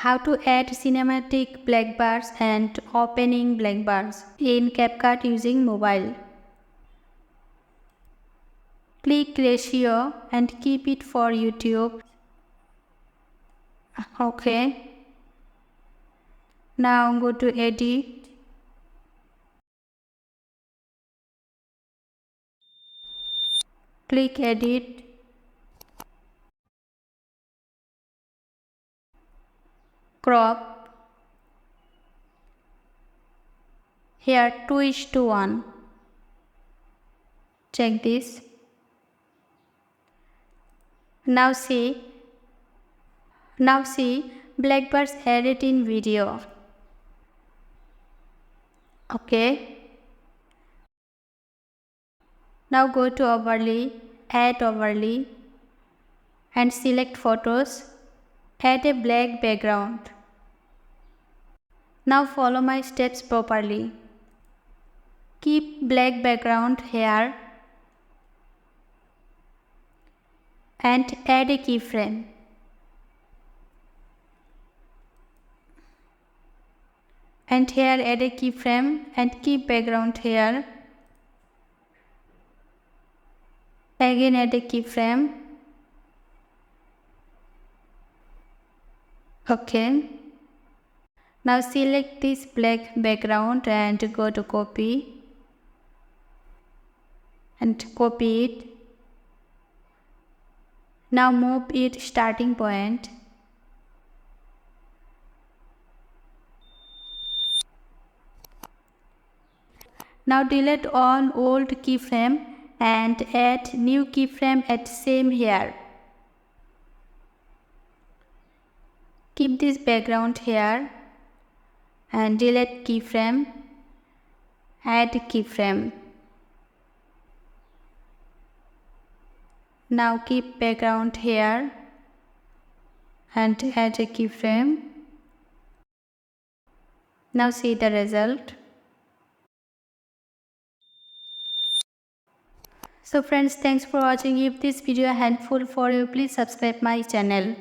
How to add cinematic black bars and opening black bars in CapCut using mobile. Click ratio and keep it for YouTube. Okay. Now go to edit. Click edit. Crop. Here 2:1. Check this. Now see black bars added in video. Okay. Now go to overlay, add overlay and select photos. Add a black background. Now follow my steps properly. Keep black background here and add a keyframe. And here add a keyframe and keep background here. Again add a keyframe. Okay. Now select this black background and go to copy and copy it. Now move it starting point. Now delete all old keyframe and add new keyframe at same here. Keep this background here and delete keyframe, add keyframe. Now keep background here and add a keyframe. Now see the result. So friends, thanks for watching. If this video helpful for you, please subscribe my channel.